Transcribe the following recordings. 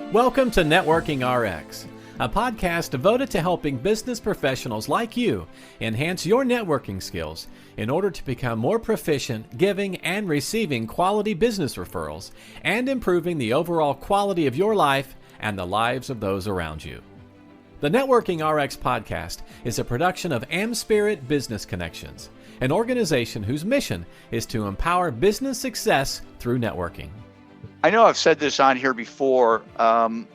Welcome to Networking RX, a podcast devoted to helping business professionals like you enhance your networking skills in order to become more proficient giving and receiving quality business referrals and improving the overall quality of your life and the lives of those around you. The Networking RX podcast is a production of AmSpirit Business Connections, an organization whose mission is to empower business success through networking. I know I've said this on here before. When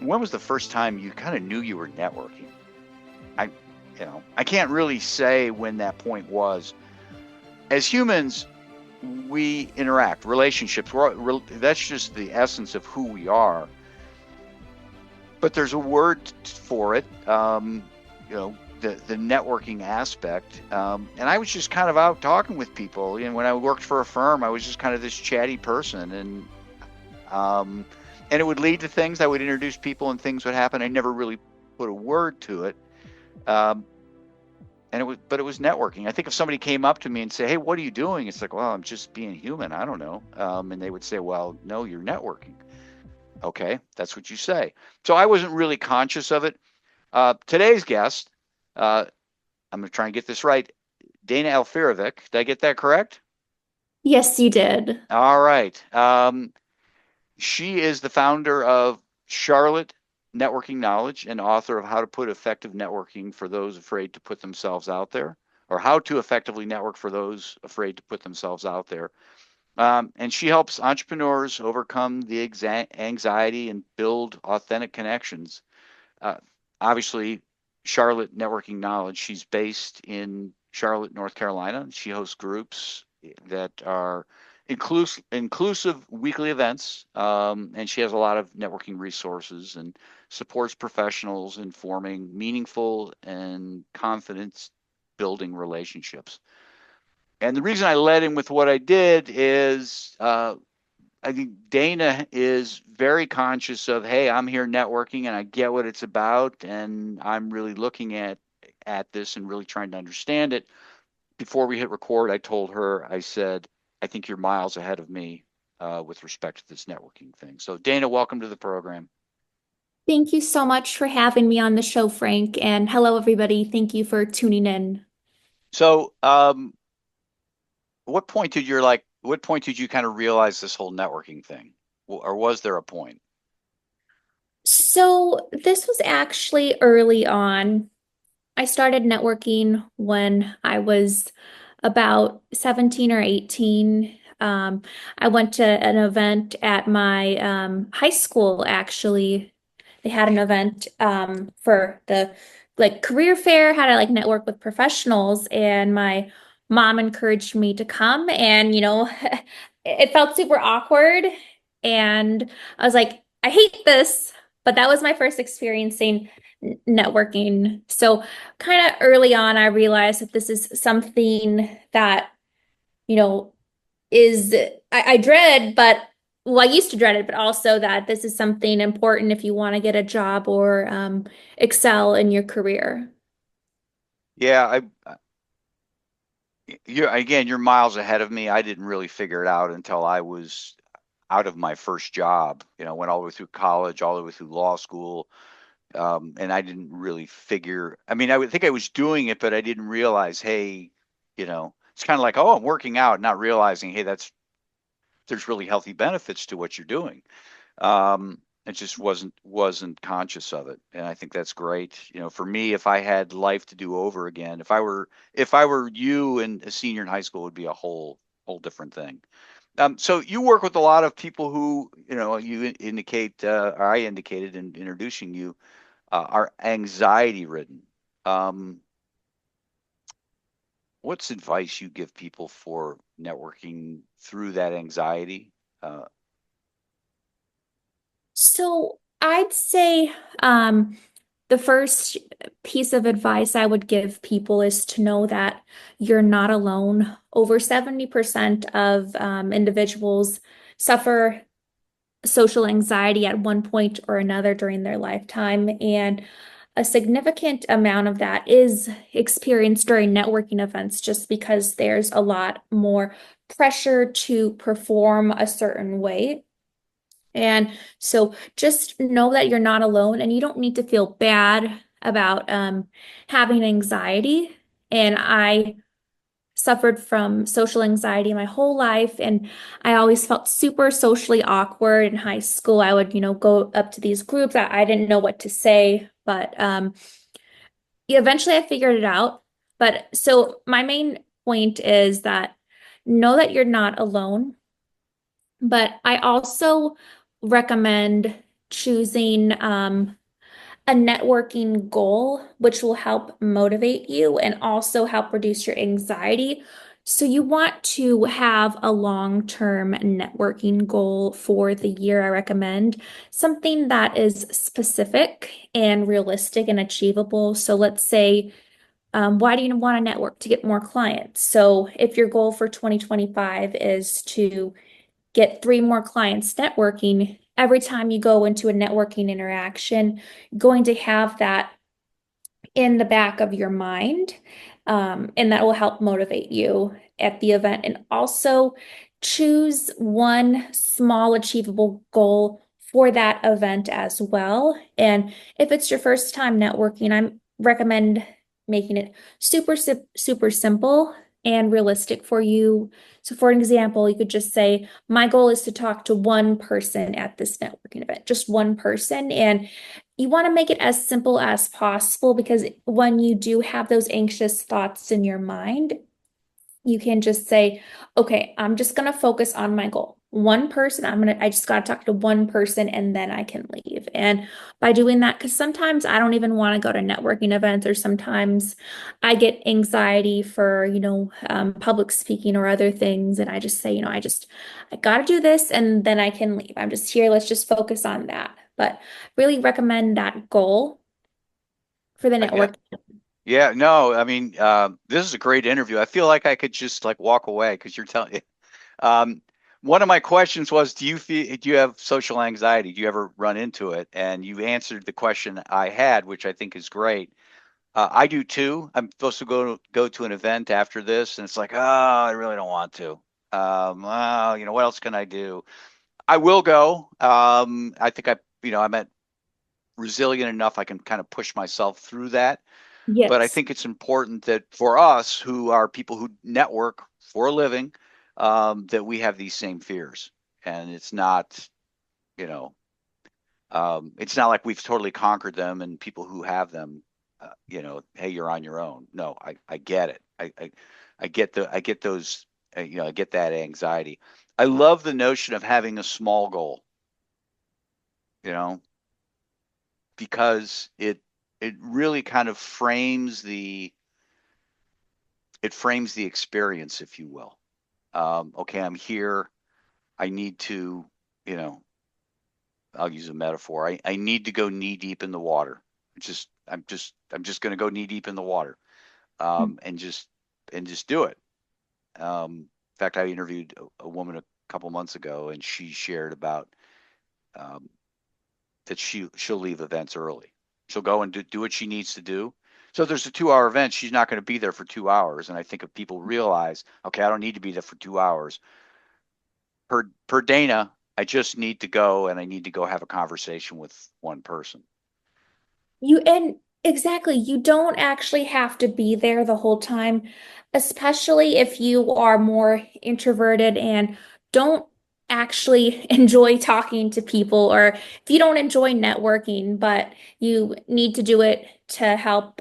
was the first time you kind of knew you were networking? I can't really say when that point was. As humans, we interact, relationships. That's just the essence of who we are. But there's a word for it. The networking aspect. And I was just kind of out talking with people. When I worked for a firm, I was just kind of this chatty person, and it would lead to things. I would introduce people, and things would happen. I never really put a word to it. But it was networking. I think if somebody came up to me and said, "Hey, what are you doing?" It's like, "Well, I'm just being human. I don't know." And they would say, "Well, no, you're networking." Okay, that's what you say. So I wasn't really conscious of it. Today's guest. I'm going to try and get this right. Dana Alfirovic. Did I get that correct? Yes, you did. All right. She is the founder of Charlotte Networking Knowledge and author of How to Put Effective Networking for Those Afraid to Put Themselves Out There, or How to Effectively Network for Those Afraid to Put Themselves Out There. And she helps entrepreneurs overcome the anxiety and build authentic connections. Obviously, Charlotte Networking Knowledge. She's based in Charlotte, North Carolina. She hosts groups that are inclusive weekly events, and she has a lot of networking resources and supports professionals in forming meaningful and confidence-building relationships. And the reason I led in with what I did is I think Dana is very conscious of, hey, I'm here networking and I get what it's about, and I'm really looking at this and really trying to understand it. Before we hit record, I told her, I said, I think you're miles ahead of me with respect to this networking thing. So Dana, welcome to the program. Thank you so much for having me on the show, Frank. And hello, everybody. Thank you for tuning in. So what point did you kind of realize this whole networking thing? Or was there a point? So this was actually early on. I started networking when I was about 17 or 18. I went to an event at my high school, actually. They had an event for the career fair, how to network with professionals, and my mom encouraged me to come, and it felt super awkward, and I was like, I hate this, but that was my first experiencing networking. So kind of early on, I realized that this is something that, is I dread, but well, I used to dread it, but also that this is something important if you want to get a job or excel in your career. Yeah, you're miles ahead of me. I didn't really figure it out until I was out of my first job. Went all the way through college, all the way through law school, and I didn't really figure. I mean, I would think I was doing it, but I didn't realize, hey, it's kind of like, oh, I'm working out, not realizing, hey, there's really healthy benefits to what you're doing. I just wasn't conscious of it, and I think that's great. For me, if I had life to do over again, if I were you and a senior in high school, it would be a whole different thing. So you work with a lot of people who, you indicate, or I indicated in introducing you, are anxiety ridden. What's advice you give people for networking through that anxiety? So I'd say the first piece of advice I would give people is to know that you're not alone. Over 70% of individuals suffer social anxiety at one point or another during their lifetime, and a significant amount of that is experienced during networking events just because there's a lot more pressure to perform a certain way. And so just know that you're not alone and you don't need to feel bad about having anxiety. And I suffered from social anxiety my whole life, and I always felt super socially awkward in high school. I would, go up to these groups. I didn't know what to say, but yeah, eventually I figured it out. But so my main point is that know that you're not alone. But I also recommend choosing a networking goal, which will help motivate you and also help reduce your anxiety. So, you want to have a long-term networking goal for the year. I recommend something that is specific and realistic and achievable. So, let's say, why do you want to network? To get more clients. So, if your goal for 2025 is to get three more clients networking, every time you go into a networking interaction, you're going to have that in the back of your mind. And that will help motivate you at the event. And also choose one small achievable goal for that event as well. And if it's your first time networking, I recommend making it super simple and realistic for you. So, for an example, you could just say, my goal is to talk to one person at this networking event, just one person. And you want to make it as simple as possible, because when you do have those anxious thoughts in your mind, you can just say, okay, I'm just going to focus on my goal. One person, I just got to talk to one person and then I can leave. And by doing that, because sometimes I don't even want to go to networking events, or sometimes I get anxiety for, public speaking or other things. And I just say, I got to do this and then I can leave. I'm just here. Let's just focus on that. But really recommend that goal for the Yeah. network. Yeah, no, I mean, this is a great interview. I feel like I could just like walk away because you're telling. Um, one of my questions was, do you have social anxiety? Do you ever run into it? And you answered the question I had, which I think is great. I do too. I'm supposed to go to an event after this, and it's like, oh, I really don't want to. Well, what else can I do? I will go. I think I'm at resilient enough. I can kind of push myself through that. But I Yes. think it's important that for us who are people who network for a living, that we have these same fears. And you know, it's not like we've totally conquered them, and people who have them, hey, you're on your own. No, I get it. I get those, I get that anxiety. I love the notion of having a small goal, you know, because it really kind of frames the experience, if you will. Okay, I'm here. I need to, you know, I'll use a metaphor. I need to go knee deep in the water. I'm just going to go knee deep in the water, and just do it. In fact, I interviewed a woman a couple months ago, and she shared about um, that she'll leave events early. She'll go and do what she needs to do. So if there's a 2 hour event, she's not going to be there for 2 hours. And I think if people realize, okay, I don't need to be there for 2 hours, per Dana, I just need to go, and I need to go have a conversation with one person. And exactly, you don't actually have to be there the whole time, especially if you are more introverted and don't actually enjoy talking to people, or if you don't enjoy networking, but you need to do it to help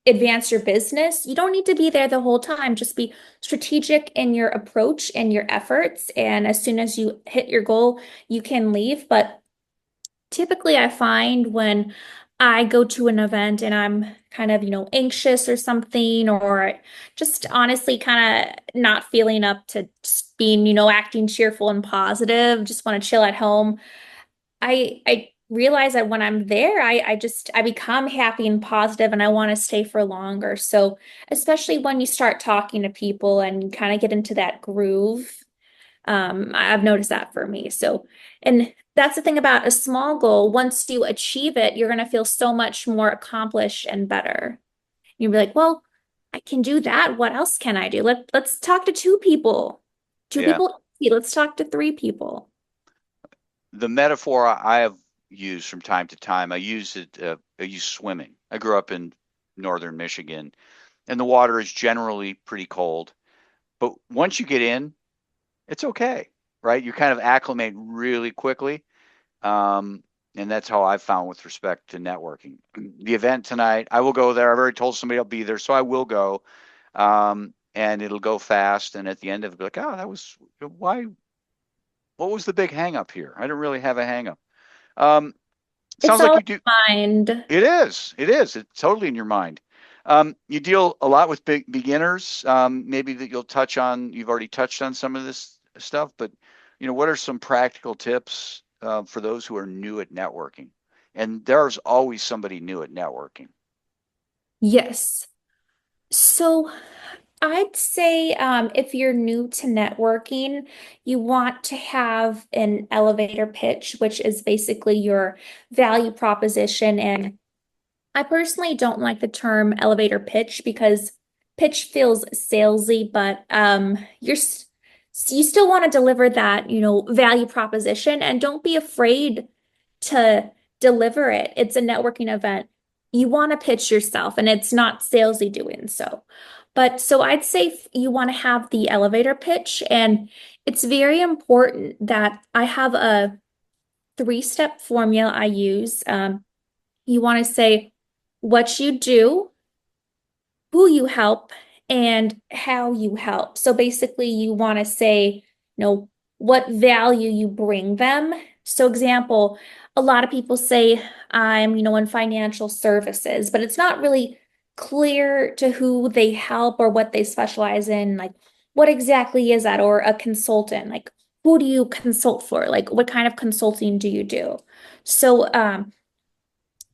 advance your business. You don't need to be there the whole time. Just be strategic in your approach and your efforts. And as soon as you hit your goal, you can leave. But typically, I find when I go to an event and I'm kind of, anxious or something, or just honestly kind of not feeling up to just being, acting cheerful and positive, just want to chill at home. I realize that when I'm there, I become happy and positive and I want to stay for longer. So especially when you start talking to people and kind of get into that groove, I've noticed that for me. So, and that's the thing about a small goal. Once you achieve it, you're going to feel so much more accomplished and better. You'll be like, well, I can do that. What else can I do? Let's talk to two people. Two Yeah. people. Let's talk to three people. the metaphor I have used from time to time, I use swimming. I grew up in northern Michigan, and the water is generally pretty cold. But once you get in, it's okay, right? You kind of acclimate really quickly. And that's how I've found with respect to networking. The event tonight, I will go there. I've already told somebody I'll be there, so I will go. And it'll go fast. And at the end of it, be like, oh, that was why. What was the big hang up here? I don't really have a hang up. It's Sounds like all you in do. mind. It is. It is. It's totally in your mind. You deal a lot with beginners. Maybe that you'll touch on. You've already touched on some of this stuff, but what are some practical tips for those who are new at networking? And there's always somebody new at networking. Yes. So I'd say if you're new to networking, you want to have an elevator pitch, which is basically your value proposition. And I personally don't like the term elevator pitch because pitch feels salesy, but you still want to deliver that, value proposition, and don't be afraid to deliver it. It's a networking event. You want to pitch yourself, and it's not salesy doing so. But so I'd say you want to have the elevator pitch, and it's very important that I have a three-step formula I use. You want to say what you do, who you help, and how you help. So basically, you want to say, what value you bring them. So, example, a lot of people say, I'm, in financial services, but it's not really clear to who they help or what they specialize in. Like, what exactly is that? Or a consultant, like, who do you consult for? Like, what kind of consulting do you do? So,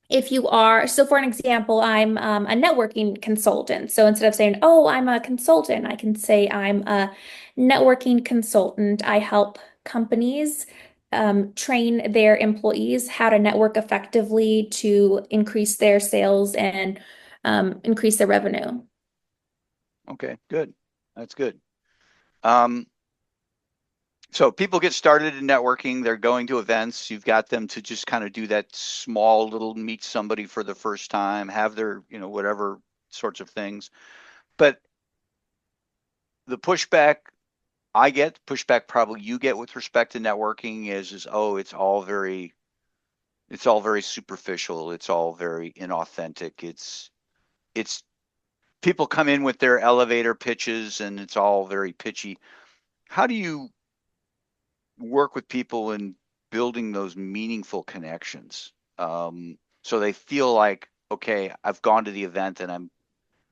if you are, so for an example, I'm a networking consultant. So instead of saying, oh, I'm a consultant, I can say I'm a networking consultant. I help companies train their employees how to network effectively to increase their sales and increase their revenue. Okay, good. That's good. So people get started in networking, they're going to events, you've got them to just kind of do that small little meet somebody for the first time, have their, whatever sorts of things. But the pushback I get, pushback probably you get with respect to networking is oh, it's all very superficial, it's all very inauthentic. It's people come in with their elevator pitches and it's all very pitchy. How do you work with people in building those meaningful connections, so they feel like, okay, I've gone to the event and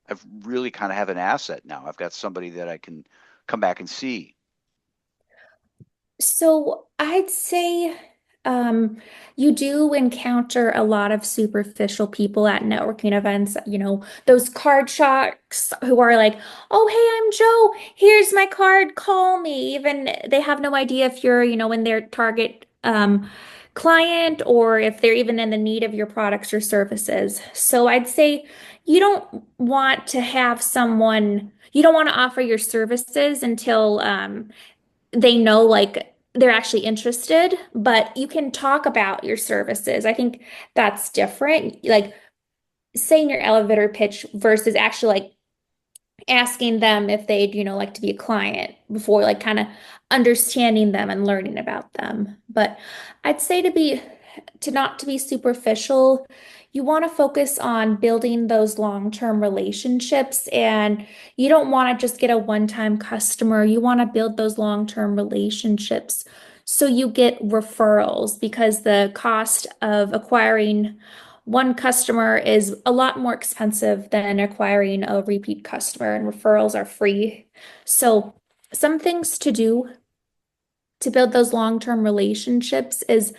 I've really kind of have an asset now. I've got somebody that I can come back and see. So I'd say you do encounter a lot of superficial people at networking events, those card sharks who are like, oh, hey, I'm Joe. Here's my card. Call me. Even they have no idea if you're, in their target client or if they're even in the need of your products or services. So I'd say you don't want to have someone, you don't want to offer your services until they know like they're actually interested, but you can talk about your services. I think that's different. Like saying your elevator pitch versus actually like asking them if they'd, like to be a client before like kind of understanding them and learning about them. But I'd say to not to be superficial, you want to focus on building those long-term relationships and you don't want to just get a one-time customer. You want to build those long-term relationships so you get referrals because the cost of acquiring one customer is a lot more expensive than acquiring a repeat customer, and referrals are free. So, some things to do to build those long-term relationships is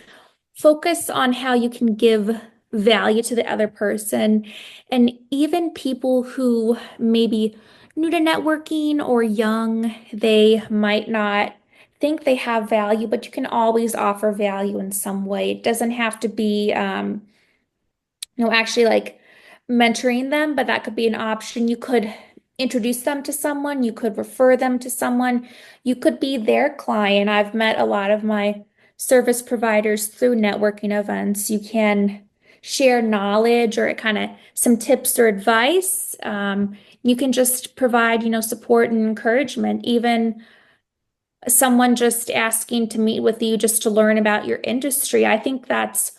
focus on how you can give value to the other person. And even people who maybe new to networking or young, they might not think they have value, but you can always offer value in some way. It doesn't have to be actually like mentoring them, but that could be an option. You could introduce them to someone, you could refer them to someone, you could be their client. I've met a lot of my service providers through networking events. You can share knowledge or kind of some tips or advice. You can just provide, support and encouragement. Even someone just asking to meet with you just to learn about your industry. I think that's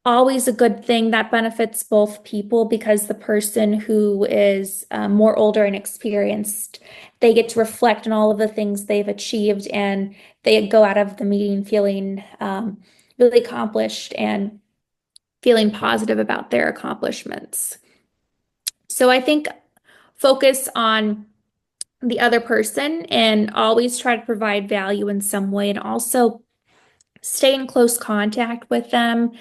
always a good thing that benefits both people because the person who is more older and experienced, they get to reflect on all of the things they've achieved and they go out of the meeting feeling really accomplished and feeling positive about their accomplishments. So I think focus on the other person and always try to provide value in some way and also stay in close contact with them,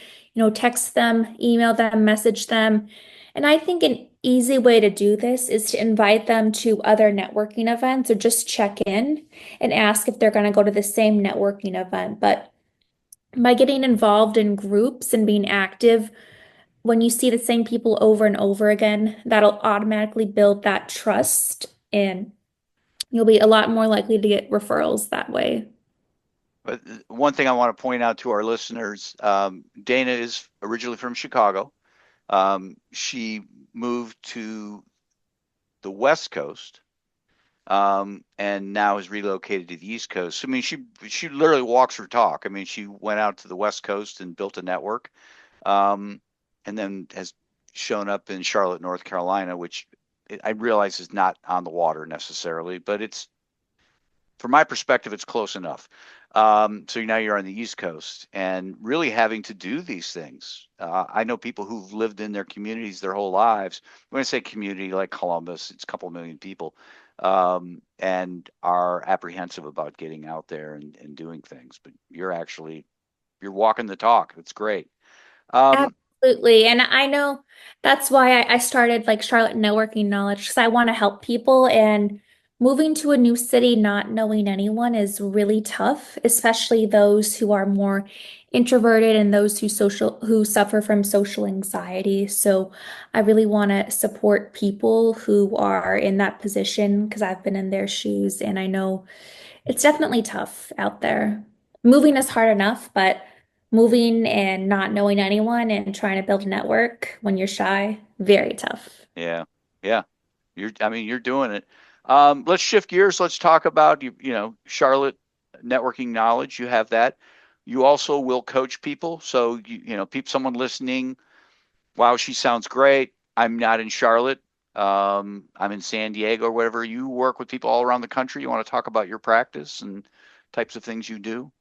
text them, email them, message them. And I think an easy way to do this is to invite them to other networking events or just check in and ask if they're going to go to the same networking event. But by getting involved in groups and being active, when you see the same people over and over again, that'll automatically build that trust and you'll be a lot more likely to get referrals that way. But one thing I want to point out to our listeners, Dana is originally from Chicago. She moved to the West Coast and now is relocated to the East Coast. I mean, she literally walks her talk. I mean, she went out to the West Coast and built a network and then has shown up in Charlotte, North Carolina, which I realize is not on the water necessarily, but it's, from my perspective, it's close enough. So now you're on the East Coast and really having to do these things. I know people who've lived in their communities their whole lives. When I say community like Columbus, it's a couple million people, and are apprehensive about getting out there and doing things. But you're walking the talk. It's great. Absolutely. And I know that's why I started like Charlotte Networking Knowledge because I want to help people. And moving to a new city, not knowing anyone is really tough, especially those who are more introverted and those who suffer from social anxiety. So I really want to support people who are in that position because I've been in their shoes and I know it's definitely tough out there. Moving is hard enough, but moving and not knowing anyone and trying to build a network when you're shy, very tough. Yeah. You're doing it. Let's shift gears. Let's talk about, Charlotte Networking Knowledge. You have that. You also will coach people. So, someone listening, wow, she sounds great. I'm not in Charlotte. I'm in San Diego or whatever. You work with people all around the country. You want to talk about your practice and types of things you do?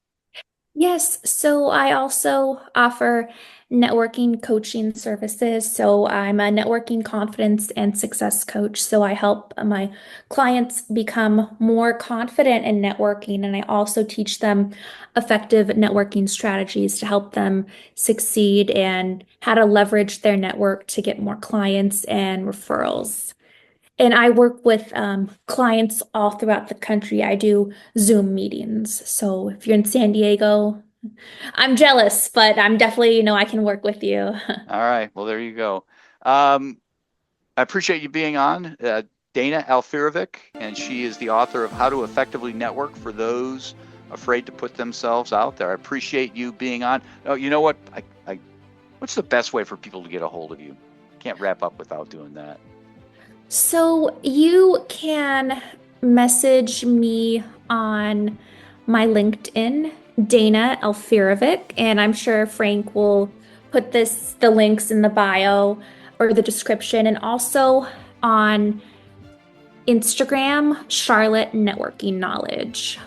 Yes, so I also offer networking coaching services. So I'm a networking confidence and success coach. So I help my clients become more confident in networking, and I also teach them effective networking strategies to help them succeed and how to leverage their network to get more clients and referrals. And I work with clients all throughout the country. I do Zoom meetings. So if you're in San Diego, I'm jealous, but I'm definitely, I can work with you. All right. Well, there you go. I appreciate you being on. Dana Alfirovic, and she is the author of How to Effectively Network for Those Afraid to Put Themselves Out There. I appreciate you being on. Oh, you know what? What's the best way for people to get a hold of you? Can't wrap up without doing that. So you can message me on my LinkedIn, Dana Alfirovic, and I'm sure Frank will put the links in the bio or the description, and also on Instagram, Charlotte Networking Knowledge.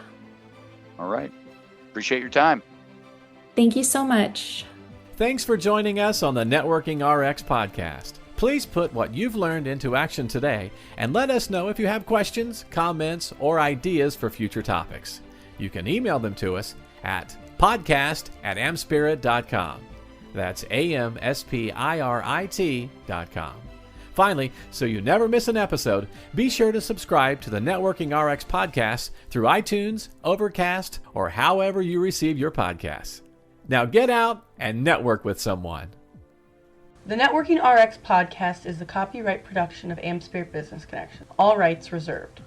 All right. Appreciate your time. Thank you so much. Thanks for joining us on the Networking RX podcast. Please put what you've learned into action today and let us know if you have questions, comments, or ideas for future topics. You can email them to us at podcast@amspirit.com. That's AMSPIRIT.com. Finally, so you never miss an episode, be sure to subscribe to the Networking RX podcast through iTunes, Overcast, or however you receive your podcasts. Now get out and network with someone. The Networking RX podcast is the copyright production of AmSpirit Business Connection. All rights reserved.